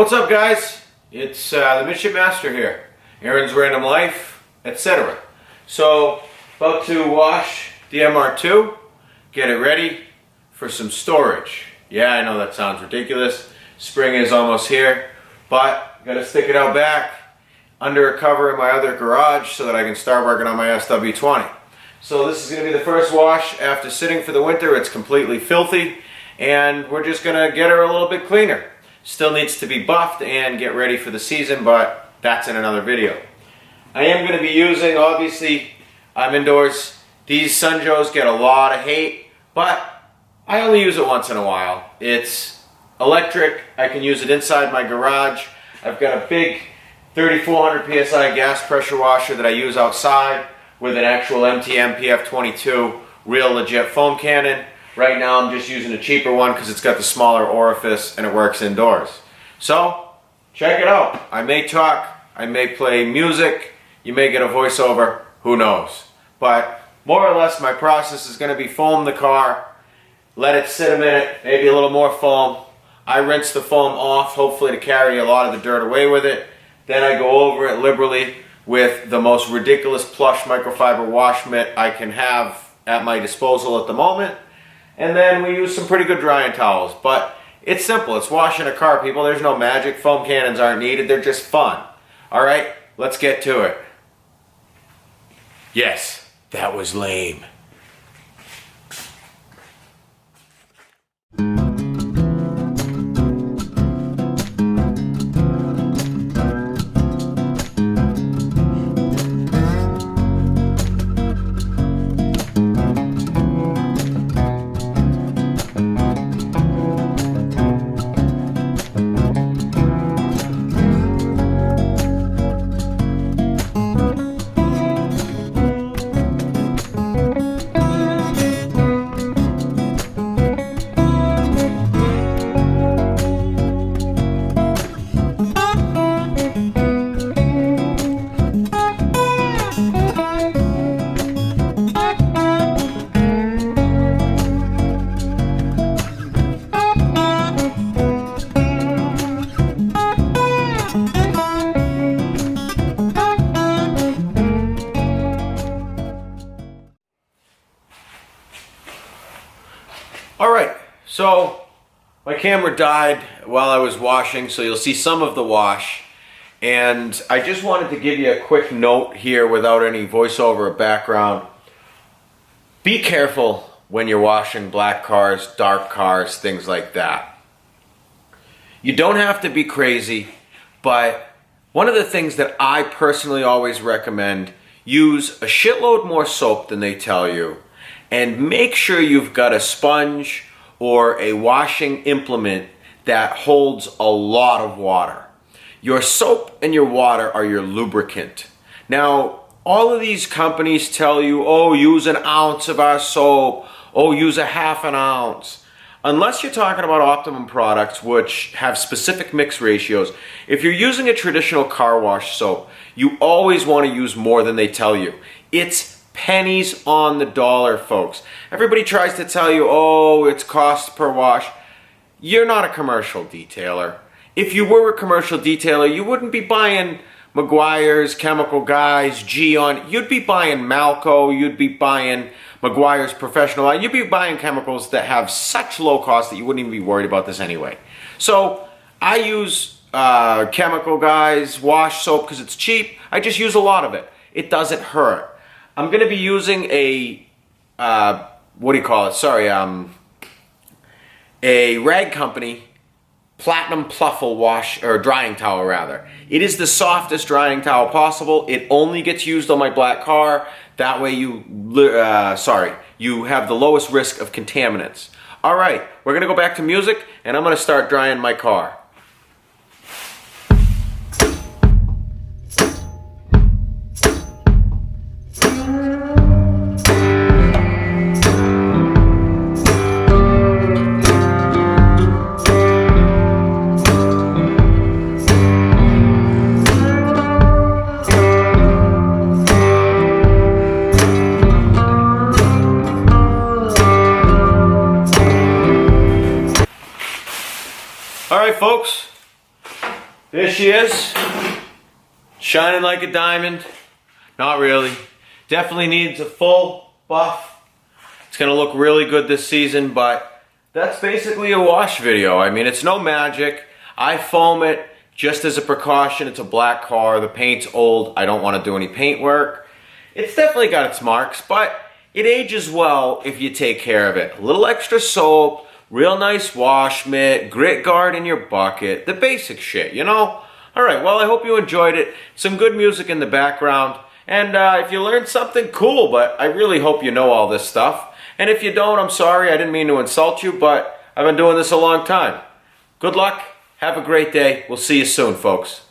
What's up, guys? It's the Midship Master here. Aaron's Random Life, etc. So, about to wash the MR-2, get it ready for some storage. Yeah, I know that sounds ridiculous. Spring is almost here, but gotta stick it out back under a cover in my other garage so that I can start working on my SW20. So this is gonna be the first wash after sitting for the winter. It's completely filthy, and we're just gonna get her a little bit cleaner. Still needs to be buffed and get ready for the season, but that's in another video. I am going to be using, obviously, I'm indoors. These Sunjos get a lot of hate, but I only use it once in a while. It's electric. I can use it inside my garage. I've got a big 3,400 PSI gas pressure washer that I use outside with an actual MTM PF22 real legit foam cannon. Right now I'm just using a cheaper one because it's got the smaller orifice and it works indoors. So, check it out. I may talk, I may play music, you may get a voiceover, who knows. But more or less my process is going to be foam the car, let it sit a minute, maybe a little more foam. I rinse the foam off, hopefully to carry a lot of the dirt away with it. Then I go over it liberally with the most ridiculous plush microfiber wash mitt I can have at my disposal at the moment. And then we use some pretty good drying towels. But it's simple. It's washing a car, people. There's no magic. Foam cannons aren't needed. They're just fun. All right, let's get to it. Yes, that was lame. Alright, so my camera died while I was washing, so you'll see some of the wash. And I just wanted to give you a quick note here without any voiceover or background. Be careful when you're washing black cars, dark cars, things like that. You don't have to be crazy, but one of the things that I personally always recommend, use a shitload more soap than they tell you. And make sure you've got a sponge or a washing implement that holds a lot of water. Your soap and your water are your lubricant. Now, all of these companies tell you, oh, use an ounce of our soap, oh, use a half an ounce. Unless you're talking about Optimum products, which have specific mix ratios, if you're using a traditional car wash soap, you always want to use more than they tell you. It's pennies on the dollar, folks. Everybody tries to tell you, oh, it's cost per wash. You're not a commercial detailer. If you were a commercial detailer, you wouldn't be buying Meguiar's, Chemical Guys, Geon. You'd be buying Malco. You'd be buying Meguiar's Professional Line. You'd be buying chemicals that have such low cost that you wouldn't even be worried about this anyway. So I use Chemical Guys wash soap because it's cheap. I just use a lot of it. It doesn't hurt. I'm going to be using a, what do you call it? Sorry, a Rag Company Platinum Pluffle wash, or drying towel rather. It is the softest drying towel possible. It only gets used on my black car. That way you have the lowest risk of contaminants. All right, we're going to go back to music, and I'm going to start drying my car. Alright folks, There she is, shining like a diamond. Not really. Definitely needs a full buff. It's gonna look really good this season, but that's basically a wash video. I mean, it's no magic. I foam it just as a precaution. It's a black car, the paint's old, I don't want to do any paint work. It's definitely got its marks, but it ages well if you take care of it. A little extra soap, real nice wash mitt, grit guard in your bucket, the basic shit, you know? Alright, well I hope you enjoyed it. Some good music in the background, and if you learned something, cool, but I really hope you know all this stuff. And if you don't, I'm sorry, I didn't mean to insult you, but I've been doing this a long time. Good luck. Have a great day. We'll see you soon, folks.